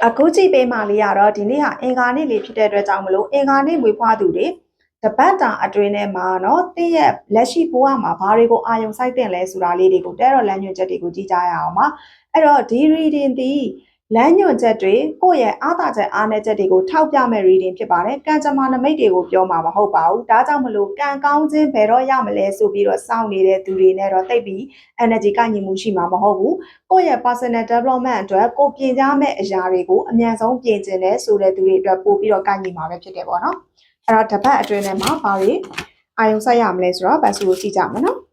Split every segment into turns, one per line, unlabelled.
အခုကြည့်ပေးမှလေးရတော့ဒီနေ့ဟာအင်္ဂါနေ့လေးဖြစ်တဲ့အတွက်ကြောင့်မလို့အင်္ဂါနေ့မွေးဖွားသူတွေတပတ်တာအတွင်းထဲမှာနော်တင်းရဲ့လက်ရှိဘဝမှာဘာတွေကိုအာရုံစိုက်တင်လဲဆိုတာလေးတွေကိုတဲတော်လမ်းညွှန်ချက်တွေကိုကြည့်ကြရအောင်ပါအဲ့တော့ဒီ reading ဒီလမ်းညွှန်ချက်တွေကိုယ့်ရဲ့အားသာချက်အားနည်းချက်တွေကိုထောက်ပြမဲ့ reading ဖြစ်ပါတယ်ကံကြမ္မာနမိတ်တွေကိုပြောမှာမဟုတ်ပါဘူးဒါကြောင့်မလို့ကံကောင်းခြင်းဘယ်တော့ရမလဲဆိုပြီးတော့စောင့်နေတဲ့သူတွေနဲ့တော့တိတ်ပြီး energy ကညီမှုရှိမှာမဟုတ်ဘူးကိုယ့်ရဲ့ personal development အတွက်ကိုပြင်ကြမဲ့အရာတွေကိုအမြန်ဆုံးပြင်ကျင်တယ်ဆိုတဲ့သူတွေအတွက်ပို့ပြီးတော့ကညီမှာပဲဖြစ်တယ်ပေါ့နော်အဲ့တော့တပတ်အတွင်းထဲမှာဘာတွေအာရုံစိုက်ရမလဲဆိုတော့ဗတ်စုကိုကြည့်ကြမယ်နော်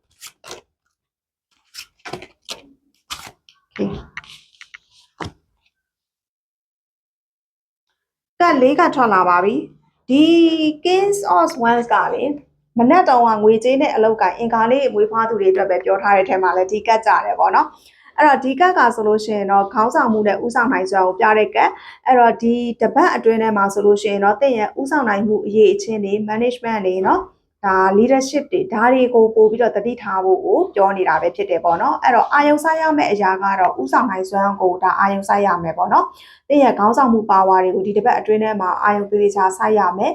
ကလေးကထွက်လာပါပြီဒီ Kings of Wands ကလေမနက်တုန်းကငွေကြေးနဲ့အလုပ်ကိုင်အင်္ဂါလေးမွေးဖွားသူတွေအတွက်ပဲပြောထားတဲ့အထက်မှာလည်းဒီကတ်ကြတယ်ပေါ့နော်အဲ့တော့ဒီကတ်ကဆိုလို့ရှိရင်တော့ခေါင်းဆောင်မှုနဲ့ဥဆောင်နိုင်စွမ်းကိုပြတဲ့ကတ်အဲ့တော့ဒီတပတ်အတွင်းထဲမှာဆိုလို့ရှိရင်တော့တင့်ရဲ့ဥဆောင်နိုင်မှုအရေးအချင်းတွေ management တွေနော်ဒါ leadership တွေဒါတွေကိုပို့ပြီးတော့တတိထားဖို့ကိုပြောနေတာပဲဖြစ်တယ်ပေါ့နော်အဲ့တော့အာယုံဆိုင်ရမယ့်အရာကတော့ဥဆောင်နိုင်စွမ်းကိုဒါအာယုံဆိုင်ရမယ်ပေါ့နော်တဲ့ရဲ့ခေါင်းဆောင်မှုပါဝါတွေကိုဒီတစ်ပတ်အတွင်းထဲမှာအာယုံသေးသေးချာဆိုင်ရမယ်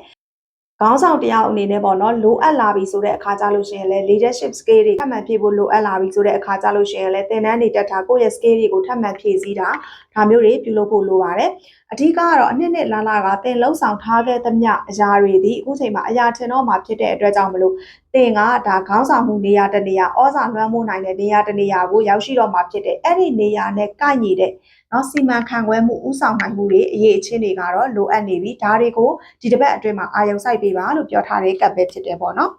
ခေါင်းဆောင်တယောက်အနေနဲ့ပေါ့နော်လိုအပ်လာပြီဆိုတဲ့အခါကြလို့ရှိရင်လည်း leadership skill တွေထပ်မံဖြည့်ဖို့လိုအပ်လာပြီဆိုတဲ့အခါကြလို့ရှိရင်လည်းသင်တန်းတွေတက်တာကိုယ့်ရဲ့ skill တွေကိုထပ်မံဖြည့်ဆည်းတာဒါမျိုးတွေပြုလုပ်ဖို့လိုပါတယ်အဓိကကတော့အနှစ်နှစ်လာကသင်လှုပ်ဆောင်ထားခဲ့သမျှအရာတွေဒီအခုချိန်မှာအရာထင်တော့မှဖြစ်တဲ့အတွက်ကြောင့်မလို့သင်ကဒါခေါင်းဆောင်မှုနေရာတနေရာဩဇာလွှမ်းမိုးနိုင်တဲ့နေရာတနေရာကိုရောက်ရှိတော့မှဖြစ်တဲ့အဲ့ဒီနေရာနဲ့ကိုက်ညီတဲ့နော်စီမံခန့်ခွဲမှုဥဆောင်နိုင်မှုတွေအရေးအချင်းတွေကတော့လိုအပ်နေပြီဒါတွေကိုဒီတစ်ပတ်အတွင်းမှာအာရုံစိုက်ပေးပါလို့ပြောထားတဲ့ကပ်ပဲဖြစ်တယ်ပေါ့နော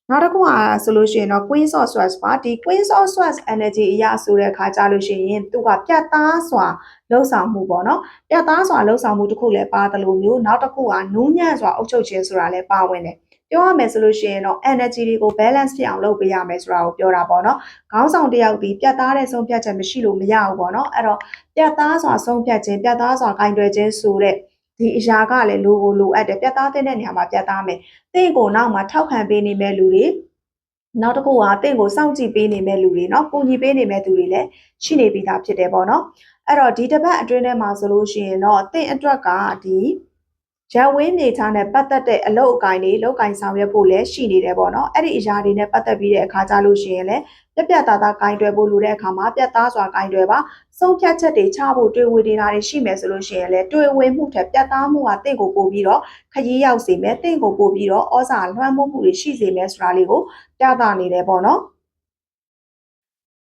်နောက်တစ်ခုကဆိုလို့ရှိရင်တော့ Queen of Swords ပါဒီ Queen of Swords energy အရာဆိုတဲ့အခါကြလို့ရှိရင်သူကပြတ်သားစွာလှုပ်ဆောင်မှုပေါ့နော်ပြတ်သားစွာလှုပ်ဆောင်မှုတစ်ခုလည်းပါတယ်လို့မျိုးနောက်တစ်ခုကနူးညံ့စွာအုပ်ချုပ်ခြင်းဆိုတာလည်းပါဝင်တယ်ပြောရမယ်ဆိုလို့ရှိရင်တော့ energy တွေကို balance ဖြစ်အောင်လုပ်ပေးရမယ်ဆိုတာကိုပြောတာပေါ့နော်ခေါင်းဆောင်တယောက်ဒီပြတ်သားတဲ့ဆုံးဖြတ်ချက်မရှိလို့မရဘူးပေါ့နော်အဲ့တော့ပြတ်သားစွာဆုံးဖြတ်ခြင်းပြတ်သားစွာကင်တွယ်ခြင်းဆိုတဲ့ဒီအရာကလည်းလိုအပ်တယ်ပြတ်သားတဲ့နေရာမှာပြတ်သားမယ်တင့်ကိုနောက်မှာထောက်ခံပေးနေမဲ့လူတွေနောက်တစ်ခုကတင့်ကိုစောင့်ကြည့်ပေးနေမဲ့လူတွေเนาะကူညီပေးနေမဲ့သူတွေလည်းရှိနေပြီးသားဖြစ်တယ်ပေါ့နော်အဲ့တော့ဒီတစ်ပတ်အတွင်းထဲမှာဆိုလို့ရှိရင်တော့တင့်အတွက်ကဒီရဝင်းမြေချာနဲ့ပတ်သက်တဲ့အလုပ်အကိုင်တွေလုပ်ကိုင်ဆောင်ရွက်ဖို့လည်းရှိနေတယ်ပေါ့နော်အဲ့ဒီအရာတွေနဲ့ပတ်သက်ပြီးတဲ့အခါကြလို့ရှိရင်လည်းပြသားသားဂိုင်းတွယ်ဖို့လိုတဲ့အခါမှာပြတ်သားစွာဂိုင်းတွယ်ပါဆုံးဖြတ်ချက်တွေချဖို့တွေ့ဝေနေတာတွေရှိမယ်ဆိုလို့ရှိရင်လည်းတွေ့ဝေမှုထက်ပြတ်သားမှုကတင့်ကိုပို့ပြီးတော့ခရီးရောက်စေမယ်တင့်ကိုပို့ပြီးတော့ဩဇာလွှမ်းမိုးမှုတွေရှိစေမယ်ဆိုတာလေးကိုပြသနေတယ်ပေါ့နော်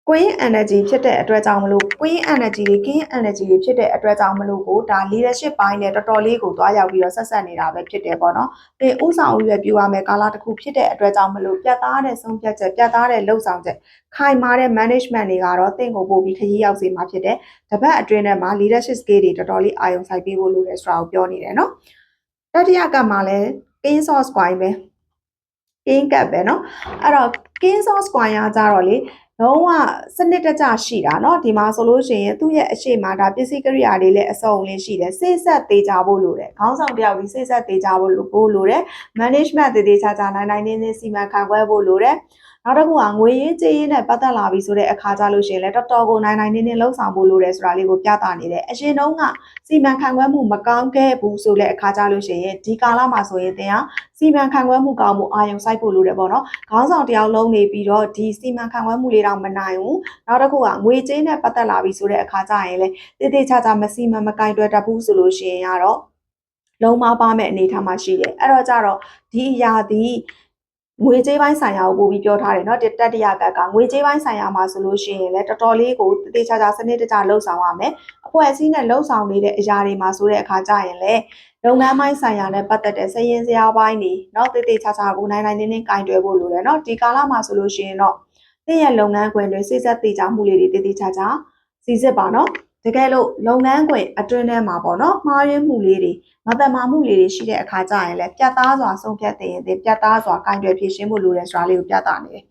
Queen energy ဖြစ်တဲ့အတွက်ကြောင့်မလို့ Queen energy တွေ King energy တွေဖြစ်တဲ့အတွက်ကြောင့်မလို့ကိုဒါ leadership ပိုင်းနဲ့တော်တော်လေးကိုသွားရောက်ပြီးတော့ဆက်ဆက်နေတာပဲဖြစ်တယ်ပေါ့နော်။သင်ဥဆောင်ရွယ်ပြရမယ်ကာလတစ်ခုဖြစ်တဲ့အတွက်ကြောင့်မလို့ပြတ်သားတဲ့ဆုံးဖြတ်ချက်ပြတ်သားတဲ့လှုပ်ဆောင်ချက်ခိုင်မာတဲ့ management တွေကတော့သင်ကိုပို့ပြီးခရီးရောက်စေမှာဖြစ်တယ်။တပတ်အတွင်းထဲမှာ leadership skill တွေတော်တော်လေးအာရုံစိုက်ပေးဖို့လိုတယ်ဆိုတာကိုပြောနေတယ်နော်။တတိယကမှလည်း King source ပိုင်းပဲ King ကပ်ပဲနော်။အဲ့တော့ King source ပိုင်းကကြတော့လေလုံးဝစနစ်တကျရှိတာเนาะဒီမှာဆိုလို့ရှိရင်သူ့ရဲ့အရှိမဒါပစ္စည်းကိရိယာတွေလည်းအစုံလင်းရှိတယ်စိတ်ဆက်သေးကြဖို့လိုတယ်ခေါင်းဆောင်တယောက်ဒီစိတ်ဆက်သေးကြဖို့လိုတယ် management တည်တည်ချာချာနိုင်နေစီမံခန့်ခွဲဖို့လိုတယ်နောက်တစ်ခုကငွေရေးကြေးရေးနဲ့ပတ်သက်လာပြီဆိုတဲ့အခါကြလို့ရှိရင်လည်းတော်တော်ကိုနိုင်နေလှုပ်ဆောင်ဖို့လိုတယ်ဆိုတာလေးကိုပြသနေတယ်အရှင်တုန်းကစီမံခန့်ခွဲမှုမကောင်းခဲ့ဘူးဆိုတဲ့အခါကြလို့ရှိရင်ဒီကာလမှာဆိုရင်တင်ဟာစီမံခန့်ခွဲမှုကောင်းမှုအာရုံစိုက်ဖို့လိုတယ်ပေါ့နော်ခေါင်းဆောင်တယောက်လုံးနေပြီးတော့ဒီစီမံခန့်ခွဲမှုလေးတော့မနိုင်ဘူးနောက်တစ်ခုကငွေကြေးနဲ့ပတ်သက်လာပြီဆိုတဲ့အခါကျရင်လေတေးသေးချာချာမစီမံမကင်တွယ်တတ်ဘူးဆိုလို့ရှိရင်ကတော့လုံးမပါမဲ့အနေထားမှာရှိတယ်အဲ့တော့ကြတော့ဒီအရာဒီငွေကြေးပိုင်းဆိုင်ရာကိုပို့ပြီးပြောထားတယ်เนาะတတိယကငွေကြေးပိုင်းဆိုင်ရာမှာဆိုလို့ရှိရင်လည်းတော်တော်လေးကိုတေးချာချာစနစ်တကျလှုပ်ဆောင်ရမယ်အဖွဲ့အစည်းနဲ့လှုပ်ဆောင်နေတဲ့အရာတွေမှာဆိုတဲ့အခါကျရင်လည်းလုပ်ငန်းပိုင်းဆိုင်ရာနဲ့ပတ်သက်တဲ့စည်ရင်းစရာပိုင်းတွေเนาะတေးချာချာကိုနိုင်နေကင်တွယ်ဖို့လိုတယ်เนาะဒီကာလမှာဆိုလို့ရှိရင်တော့သင်ရဲ့လုပ်ငန်းခွင်တွေစိတ်ဆက်တည်ကြမှုလေးတွေတေးချာချာစီစစ်ပါเนาะတကယ်လို့လုပ်ငန်းခွင်အတွင်းထဲမှာပေါ့เนาะမှားယွင်းမှုလေးတွေမတမာမှုလေးတွေရှိတဲ့အခါကျရင်လည်းပြတ်သားစွာဆုံးဖြတ်တင်ရင်ပြတ်သားစွာကင်တွယ်ဖြည့်ရှင်းဖို့လိုတယ်ဆိုတာလေးကိုပြသနေတယ်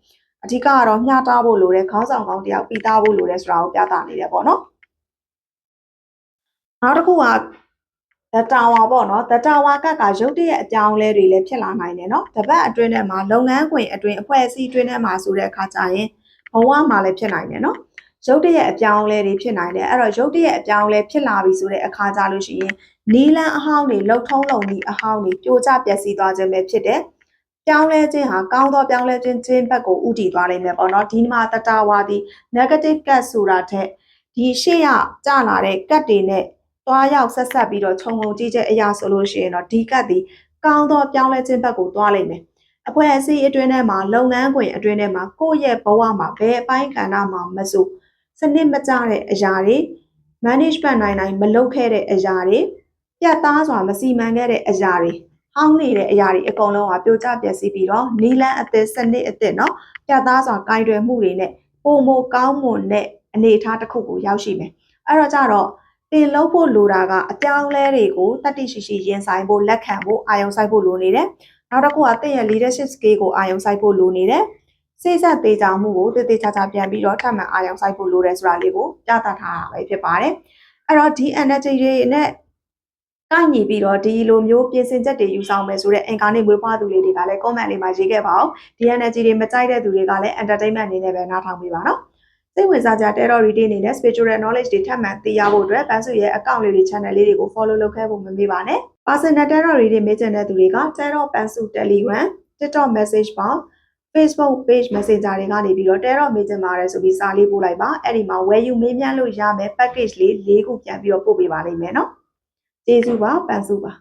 အဓိကကတော့မျှတဖို့လိုတယ်ခေါင်းဆောင်ကောင်းတယောက်ပြီးသားဖို့လိုတယ်ဆိုတာကိုပြသနေတယ်ပေါ့เนาะနောက်တစ်ခုကThe Tower ပေါ့နော် The Tower ကရုပ်တရက်အကြောင်းလဲတွေလည်းဖြစ်လာနိုင်တယ်နော်တပတ်အတွင်းထဲမှာလုပ်ငန်းခွင်အတွင်းအဖွဲ့အစည်းအတွင်းထဲမှာဆိုတဲ့အခါကျရင်ဘဝမှာလည်းဖြစ်နိုင်တယ်နော် ရုတ်တရက်အပြောင်းလဲတွေဖြစ်နိုင်တယ်အဲ့တော့ရုတ်တရက်အပြောင်းလဲဖြစ်လာပြီဆိုတဲ့အခါကြလို့ရှိရင်နီလန်းအဟောင်းတွေလှုပ်ထုံးလုံပြီးအဟောင်းတွေပြိုကျပျက်စီးသွားခြင်းပဲဖြစ်တယ်ပြောင်းလဲခြင်းဟာကောင်းသောပြောင်းလဲခြင်းဘက်ကိုဥတည်သွားလိမ့်မယ်ပေါ့နော်ဒီမှာတတဝါဒီ negative cut ဆိုတာထက်ဒီရှေ့ရကျလာတဲ့ cut တွေနဲ့သွားရောက်ဆက်ဆက်ပြီးတော့ခြုံငုံကြည့်ချက်အရာဆိုလို့ရှိရင်တော့ဒီ cut ဒီကောင်းသောပြောင်းလဲခြင်းဘက်ကိုသွားလိမ့်မယ်အဖွဲ့အစည်းအတွင်းထဲမှာလုပ်ငန်းခွင်အတွင်းထဲမှာကိုယ့်ရဲ့ဘဝမှာဘယ်အပိုင်းကဏ္ဍမှာမဆိုစနစ်မကျတဲ့အရာတွေ management နိုင်မလုပ်ခဲ့တဲ့အရာတွေပြတ်သားစွာမစီမံခဲ့တဲ့အရာတွေဟောင်းနေတဲ့အရာတွေအကုန်လုံးကပြိုကျပျက်စီးပြီးတော့နီလန်းအသစ်စနစ်အသစ်เนาะပြတ်သားစွာကိုင်တွယ်မှုတွေနဲ့ပုံမကောင်းမွန်တဲ့အနေအထားတစ်ခုကိုရောက်ရှိမယ်အဲ့တော့ကြတော့တင်လုပ်ဖို့လိုတာကအပြောင်းလဲတွေကိုတတိရှိရှိရင်ဆိုင်ဖို့လက်ခံဖို့အာရုံစိုက်ဖို့လိုနေတယ်နောက်တစ်ခုကတင့်ရဲ့ leadership skill ကိုအာရုံစိုက်ဖို့လိုနေတယ်စိတ်ဆက်သေးကြမှုကိုတည်တည်ချာချာပြန်ပြီးတော့ထပ်မံအာရုံစိုက်ဖို့လိုတယ်ဆိုတာလေးကိုပြသထားတာပဲဖြစ်ပါတယ်အဲ့တော့ဒီ energy တွေနဲ့ကိုက်ညီပြီးတော့ဒီလိုမျိုးပြင်ဆင်ချက်တွေယူဆောင်မယ်ဆိုတဲ့အင်ကာနေမွေးဖွားသူလေးတွေကလည်း comment လေးမှာရေးခဲ့ပါအောင်ဒီ energy တွေမကြိုက်တဲ့သူတွေကလည်း entertainment အနေနဲ့ပဲနားထောင်ပေးပါနော်စိတ်ဝင်စားကြ Tarot reading အနေနဲ့ spiritual knowledge တွေထပ်မံသိရဖို့အတွက်ပန်းစုရဲ့ account လေးတွေ channel လေးတွေကို follow လုပ်ခဲ့ဖို့မမေ့ပါနဲ့ personal Tarot reading မေးချင်တဲ့သူတွေက Tarot ပန်းစု Telegram TikTok message box Facebook page messenger တွေကနေပြီးတော့ Tarot မေးချင်ပါတယ်ဆိုပြီးစာလေးပို့လိုက်ပါအဲ့ဒီမှာဝယ်ယူမေးမြန်းလို့ရမယ် package လေး၄ခုပြန်ပြီးတော့ပို့ပေးပါလိမ့်မယ်နော်ကျေးဇူးပါပန်းစုပါ